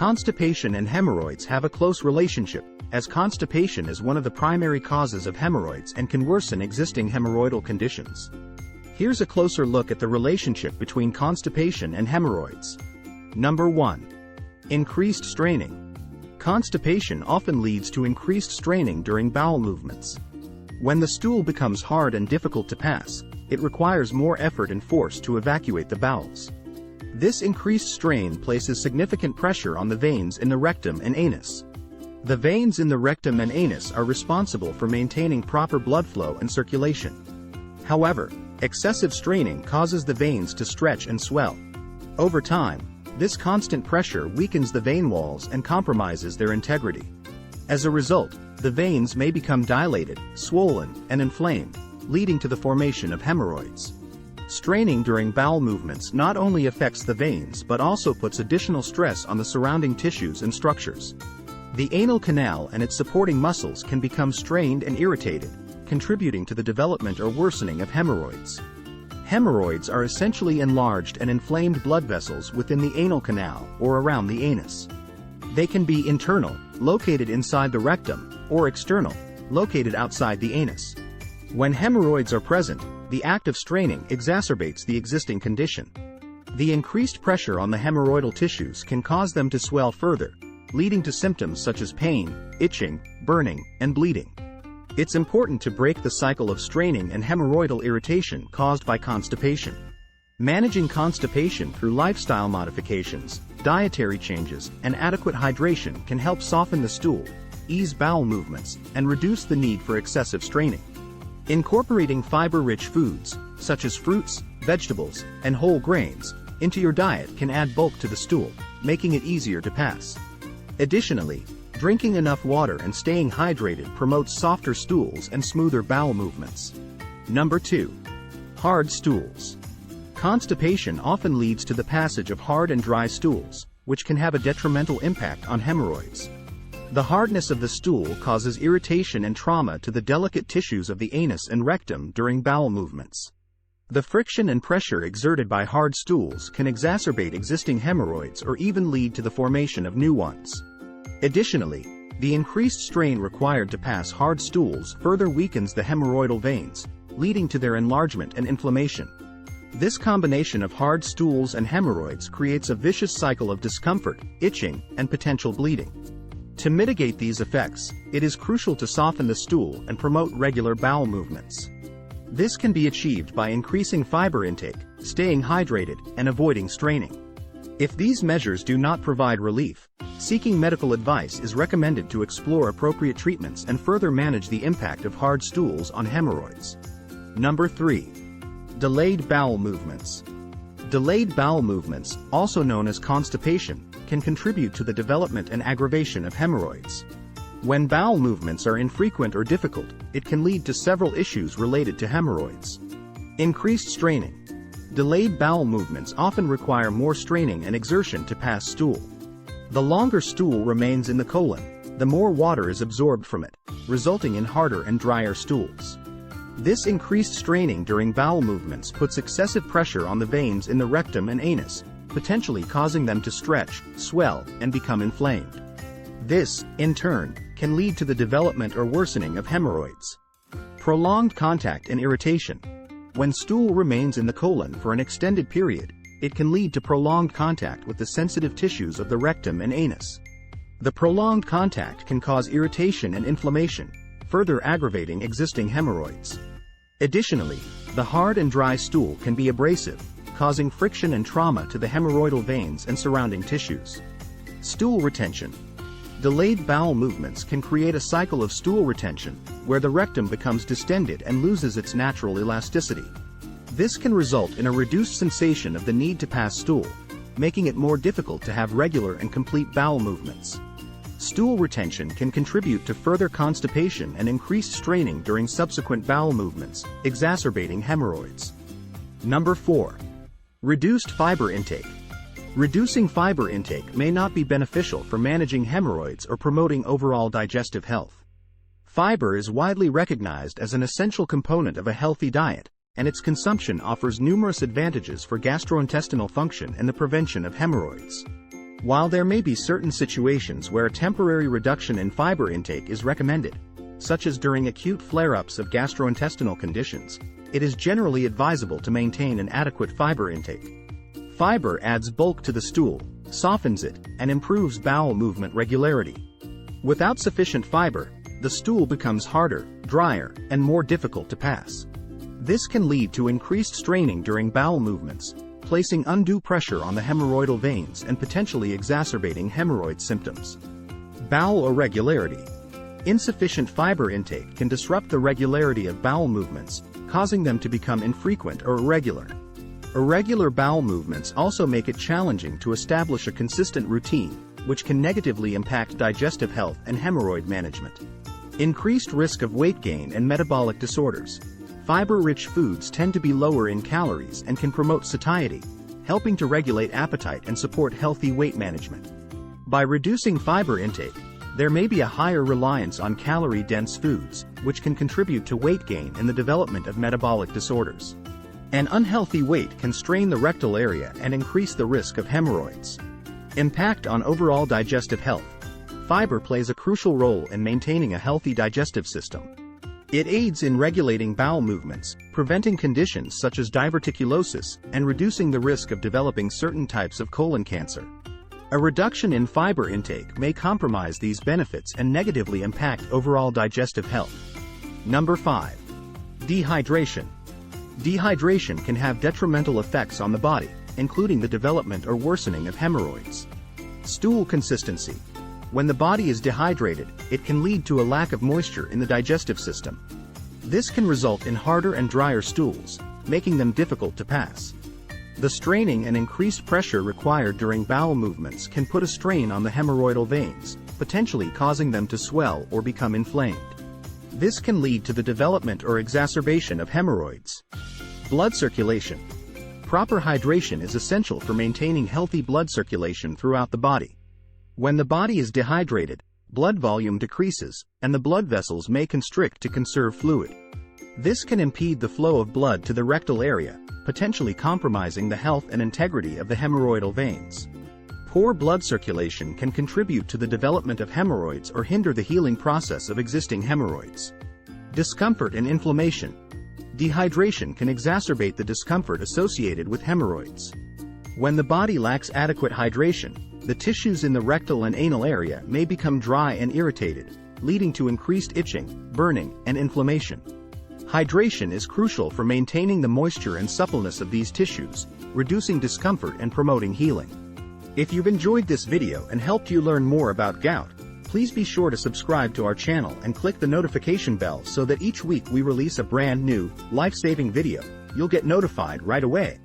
Constipation and hemorrhoids have a close relationship, as constipation is one of the primary causes of hemorrhoids and can worsen existing hemorrhoidal conditions. Here's a closer look at the relationship between constipation and hemorrhoids. Number 1. Increased straining. Constipation often leads to increased straining during bowel movements. When the stool becomes hard and difficult to pass, it requires more effort and force to evacuate the bowels. This increased strain places significant pressure on the veins in the rectum and anus. The veins in the rectum and anus are responsible for maintaining proper blood flow and circulation. However, excessive straining causes the veins to stretch and swell. Over time, this constant pressure weakens the vein walls and compromises their integrity. As a result, the veins may become dilated, swollen, and inflamed, leading to the formation of hemorrhoids. Straining during bowel movements not only affects the veins but also puts additional stress on the surrounding tissues and structures. The anal canal and its supporting muscles can become strained and irritated, contributing to the development or worsening of hemorrhoids. Hemorrhoids are essentially enlarged and inflamed blood vessels within the anal canal or around the anus. They can be internal, located inside the rectum, or external, located outside the anus. When hemorrhoids are present, the act of straining exacerbates the existing condition. The increased pressure on the hemorrhoidal tissues can cause them to swell further, leading to symptoms such as pain, itching, burning, and bleeding. It's important to break the cycle of straining and hemorrhoidal irritation caused by constipation. Managing constipation through lifestyle modifications, dietary changes, and adequate hydration can help soften the stool, ease bowel movements, and reduce the need for excessive straining. Incorporating fiber-rich foods, such as fruits, vegetables, and whole grains, into your diet can add bulk to the stool, making it easier to pass. Additionally, drinking enough water and staying hydrated promotes softer stools and smoother bowel movements. Number 2. Hard stools. Constipation often leads to the passage of hard and dry stools, which can have a detrimental impact on hemorrhoids. The hardness of the stool causes irritation and trauma to the delicate tissues of the anus and rectum during bowel movements. The friction and pressure exerted by hard stools can exacerbate existing hemorrhoids or even lead to the formation of new ones. Additionally, the increased strain required to pass hard stools further weakens the hemorrhoidal veins, leading to their enlargement and inflammation. This combination of hard stools and hemorrhoids creates a vicious cycle of discomfort, itching, and potential bleeding. To mitigate these effects, it is crucial to soften the stool and promote regular bowel movements. This can be achieved by increasing fiber intake, staying hydrated, and avoiding straining. If these measures do not provide relief, seeking medical advice is recommended to explore appropriate treatments and further manage the impact of hard stools on hemorrhoids. Number 3. Delayed bowel movements. Delayed bowel movements, also known as constipation, can contribute to the development and aggravation of hemorrhoids. When bowel movements are infrequent or difficult, it can lead to several issues related to hemorrhoids. Increased straining. Delayed bowel movements often require more straining and exertion to pass stool. The longer stool remains in the colon, the more water is absorbed from it, resulting in harder and drier stools. This increased straining during bowel movements puts excessive pressure on the veins in the rectum and anus, potentially causing them to stretch, swell, and become inflamed. This, in turn, can lead to the development or worsening of hemorrhoids. Prolonged contact and irritation. When stool remains in the colon for an extended period, it can lead to prolonged contact with the sensitive tissues of the rectum and anus. The prolonged contact can cause irritation and inflammation, further aggravating existing hemorrhoids. Additionally, the hard and dry stool can be abrasive, causing friction and trauma to the hemorrhoidal veins and surrounding tissues. Stool retention. Delayed bowel movements can create a cycle of stool retention, where the rectum becomes distended and loses its natural elasticity. This can result in a reduced sensation of the need to pass stool, making it more difficult to have regular and complete bowel movements. Stool retention can contribute to further constipation and increased straining during subsequent bowel movements, exacerbating hemorrhoids. Number 4. Reduced fiber intake. Reducing fiber intake may not be beneficial for managing hemorrhoids or promoting overall digestive health. Fiber is widely recognized as an essential component of a healthy diet, and its consumption offers numerous advantages for gastrointestinal function and the prevention of hemorrhoids. While there may be certain situations where a temporary reduction in fiber intake is recommended, such as during acute flare-ups of gastrointestinal conditions, it is generally advisable to maintain an adequate fiber intake. Fiber adds bulk to the stool, softens it, and improves bowel movement regularity. Without sufficient fiber, the stool becomes harder, drier, and more difficult to pass. This can lead to increased straining during bowel movements, placing undue pressure on the hemorrhoidal veins and potentially exacerbating hemorrhoid symptoms. Bowel irregularity. Insufficient fiber intake can disrupt the regularity of bowel movements, causing them to become infrequent or irregular. Irregular bowel movements also make it challenging to establish a consistent routine, which can negatively impact digestive health and hemorrhoid management. Increased risk of weight gain and metabolic disorders. Fiber-rich foods tend to be lower in calories and can promote satiety, helping to regulate appetite and support healthy weight management. By reducing fiber intake, there may be a higher reliance on calorie-dense foods, which can contribute to weight gain and the development of metabolic disorders. An unhealthy weight can strain the rectal area and increase the risk of hemorrhoids. Impact on overall digestive health. Fiber plays a crucial role in maintaining a healthy digestive system. It aids in regulating bowel movements, preventing conditions such as diverticulosis, and reducing the risk of developing certain types of colon cancer. A reduction in fiber intake may compromise these benefits and negatively impact overall digestive health. Number 5. Dehydration. Dehydration can have detrimental effects on the body, including the development or worsening of hemorrhoids. Stool consistency. When the body is dehydrated, it can lead to a lack of moisture in the digestive system. This can result in harder and drier stools, making them difficult to pass. The straining and increased pressure required during bowel movements can put a strain on the hemorrhoidal veins, potentially causing them to swell or become inflamed. This can lead to the development or exacerbation of hemorrhoids. Blood circulation. Proper hydration is essential for maintaining healthy blood circulation throughout the body. When the body is dehydrated, blood volume decreases, and the blood vessels may constrict to conserve fluid. This can impede the flow of blood to the rectal area, potentially compromising the health and integrity of the hemorrhoidal veins. Poor blood circulation can contribute to the development of hemorrhoids or hinder the healing process of existing hemorrhoids. Discomfort and inflammation. Dehydration can exacerbate the discomfort associated with hemorrhoids. When the body lacks adequate hydration, the tissues in the rectal and anal area may become dry and irritated, leading to increased itching, burning, and inflammation. Hydration is crucial for maintaining the moisture and suppleness of these tissues, reducing discomfort and promoting healing. If you've enjoyed this video and helped you learn more about gout, please be sure to subscribe to our channel and click the notification bell so that each week we release a brand new, life-saving video, you'll get notified right away.